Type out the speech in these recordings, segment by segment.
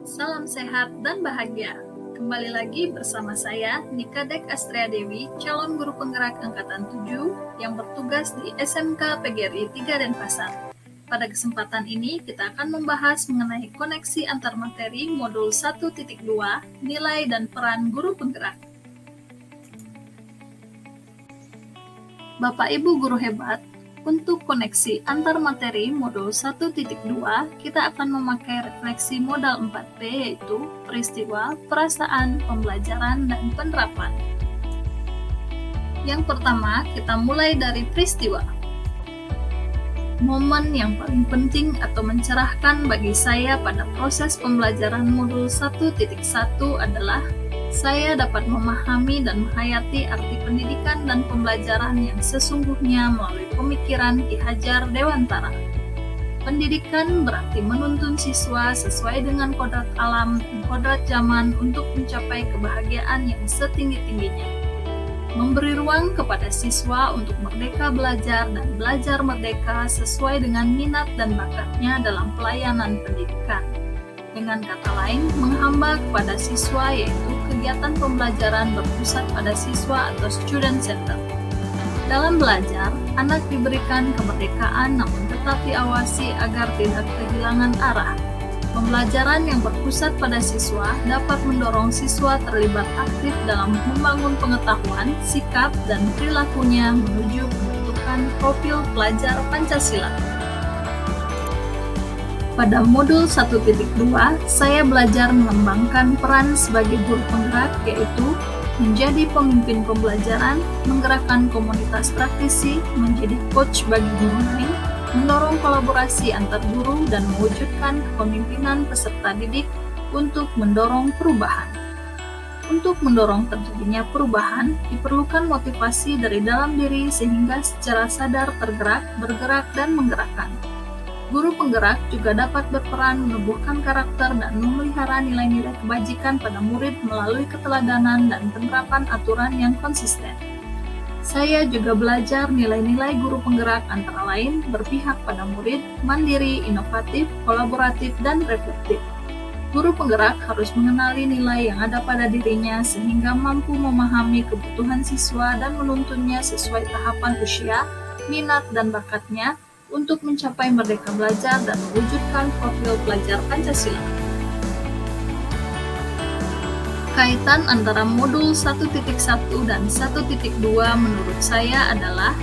Salam sehat dan bahagia. Kembali lagi bersama saya, Nikadek Astria Dewi, calon guru penggerak Angkatan 7 yang bertugas di SMK PGRI 3 Denpasar. Pada kesempatan ini, kita akan membahas mengenai koneksi antar materi modul 1.2, nilai dan peran guru penggerak. Bapak Ibu guru hebat, untuk koneksi antar materi modul 1.2, kita akan memakai refleksi modal 4P, yaitu peristiwa, perasaan, pembelajaran, dan penerapan. Yang pertama, kita mulai dari peristiwa. Momen yang paling penting atau mencerahkan bagi saya pada proses pembelajaran modul 1.1 adalah saya dapat memahami dan menghayati arti pendidikan dan pembelajaran yang sesungguhnya melalui pemikiran Ki Hajar Dewantara. Pendidikan berarti menuntun siswa sesuai dengan kodrat alam dan kodrat zaman untuk mencapai kebahagiaan yang setinggi-tingginya. Memberi ruang kepada siswa untuk merdeka belajar dan belajar merdeka sesuai dengan minat dan bakatnya dalam pelayanan pendidikan. Dengan kata lain, menghamba kepada siswa yaitu kegiatan pembelajaran berpusat pada siswa atau student center. Dalam belajar, anak diberikan kemerdekaan namun tetap diawasi agar tidak kehilangan arah. Pembelajaran yang berpusat pada siswa dapat mendorong siswa terlibat aktif dalam membangun pengetahuan, sikap, dan perilakunya menuju pembentukan profil pelajar Pancasila. Pada modul 1.2, saya belajar mengembangkan peran sebagai guru penggerak, yaitu menjadi pemimpin pembelajaran, menggerakkan komunitas praktisi, menjadi coach bagi guru lain, mendorong kolaborasi antar guru, dan mewujudkan kepemimpinan peserta didik untuk mendorong perubahan. Untuk mendorong terjadinya perubahan, diperlukan motivasi dari dalam diri sehingga secara sadar tergerak, bergerak, dan menggerakkan. Guru penggerak juga dapat berperan menumbuhkan karakter dan memelihara nilai-nilai kebajikan pada murid melalui keteladanan dan penerapan aturan yang konsisten. Saya juga belajar nilai-nilai guru penggerak antara lain berpihak pada murid, mandiri, inovatif, kolaboratif, dan reflektif. Guru penggerak harus mengenali nilai yang ada pada dirinya sehingga mampu memahami kebutuhan siswa dan menuntunnya sesuai tahapan usia, minat, dan bakatnya untuk mencapai merdeka belajar dan mewujudkan profil pelajar Pancasila. Kaitan antara modul 1.1 dan 1.2 menurut saya adalah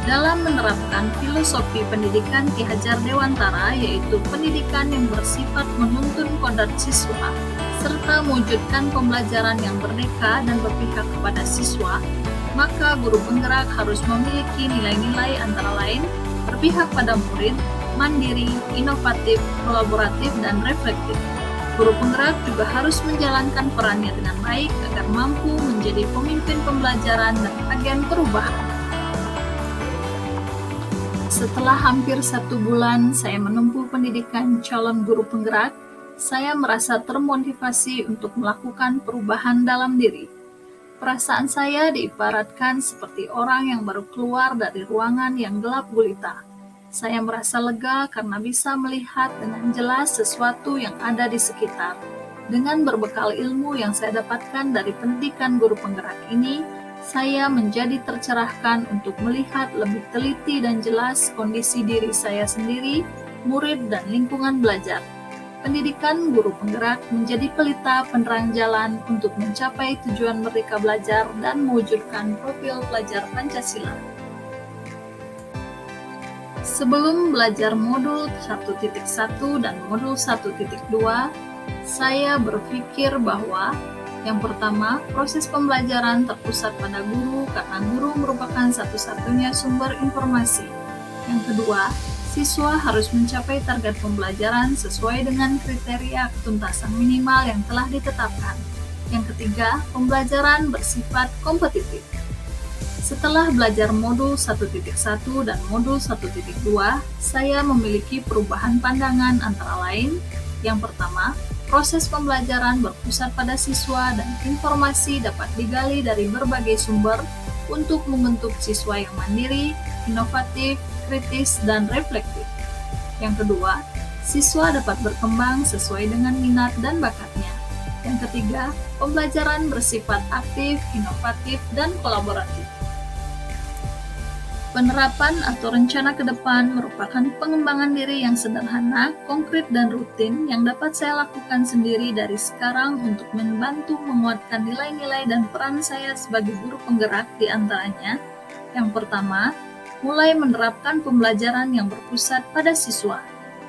dalam menerapkan filosofi pendidikan Ki Hajar Dewantara, yaitu pendidikan yang bersifat menuntun kodrat siswa, serta mewujudkan pembelajaran yang merdeka dan berpihak kepada siswa, maka guru penggerak harus memiliki nilai-nilai antara lain berpihak pada murid, mandiri, inovatif, kolaboratif, dan reflektif. Guru penggerak juga harus menjalankan perannya dengan baik agar mampu menjadi pemimpin pembelajaran dan agen perubahan. Setelah hampir 1 bulan saya menempuh pendidikan calon guru penggerak, saya merasa termotivasi untuk melakukan perubahan dalam diri. Perasaan saya diibaratkan seperti orang yang baru keluar dari ruangan yang gelap gulita. Saya merasa lega karena bisa melihat dengan jelas sesuatu yang ada di sekitar. Dengan berbekal ilmu yang saya dapatkan dari pendidikan guru penggerak ini, saya menjadi tercerahkan untuk melihat lebih teliti dan jelas kondisi diri saya sendiri, murid, dan lingkungan belajar. Pendidikan guru penggerak menjadi pelita penerang jalan untuk mencapai tujuan merdeka belajar dan mewujudkan profil pelajar Pancasila. Sebelum belajar modul 1.1 dan modul 1.2, saya berpikir bahwa yang pertama, proses pembelajaran terpusat pada guru karena guru merupakan satu-satunya sumber informasi. Yang kedua, siswa harus mencapai target pembelajaran sesuai dengan kriteria ketuntasan minimal yang telah ditetapkan. Yang ketiga, pembelajaran bersifat kompetitif. Setelah belajar modul 1.1 dan modul 1.2, saya memiliki perubahan pandangan antara lain. Yang pertama, proses pembelajaran berpusat pada siswa dan informasi dapat digali dari berbagai sumber untuk membentuk siswa yang mandiri, inovatif, kritis, dan reflektif. Yang kedua, Siswa dapat berkembang sesuai dengan minat dan bakatnya. Yang ketiga, pembelajaran bersifat aktif, inovatif, dan kolaboratif. Penerapan atau rencana ke depan merupakan pengembangan diri yang sederhana, konkret, dan rutin yang dapat saya lakukan sendiri dari sekarang untuk membantu menguatkan nilai-nilai dan peran saya sebagai guru penggerak di antaranya. Yang pertama, mulai menerapkan pembelajaran yang berpusat pada siswa.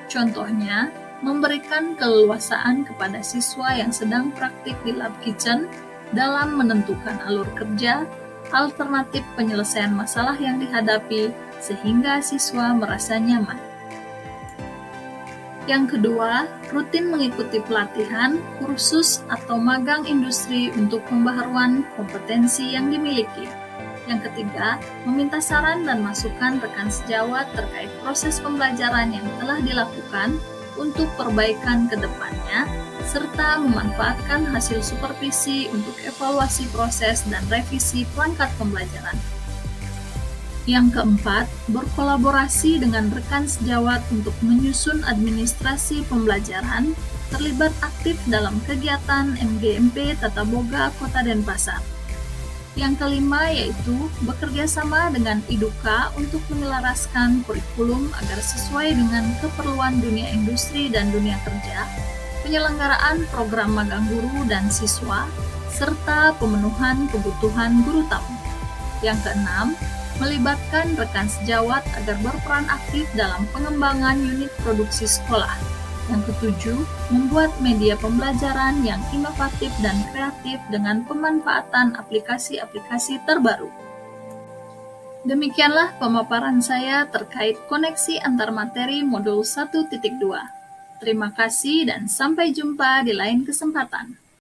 Contohnya, memberikan keleluasaan kepada siswa yang sedang praktik di lab kitchen dalam menentukan alur kerja, alternatif penyelesaian masalah yang dihadapi, sehingga siswa merasa nyaman. Yang kedua, rutin mengikuti pelatihan, kursus, atau magang industri untuk pembaharuan kompetensi yang dimiliki. Yang ketiga, meminta saran dan masukan rekan sejawat terkait proses pembelajaran yang telah dilakukan untuk perbaikan ke depannya, serta memanfaatkan hasil supervisi untuk evaluasi proses dan revisi perangkat pembelajaran. Yang keempat, berkolaborasi dengan rekan sejawat untuk menyusun administrasi pembelajaran, terlibat aktif dalam kegiatan MGMP Tata Boga Kota Denpasar. Yang kelima yaitu bekerja sama dengan IDUKA untuk menyelaraskan kurikulum agar sesuai dengan keperluan dunia industri dan dunia kerja, penyelenggaraan program magang guru dan siswa, serta pemenuhan kebutuhan guru tamu. Yang keenam, melibatkan rekan sejawat agar berperan aktif dalam pengembangan unit produksi sekolah. Yang ketujuh, membuat media pembelajaran yang inovatif dan kreatif dengan pemanfaatan aplikasi-aplikasi terbaru. Demikianlah pemaparan saya terkait koneksi antar materi modul 1.2. Terima kasih dan sampai jumpa di lain kesempatan.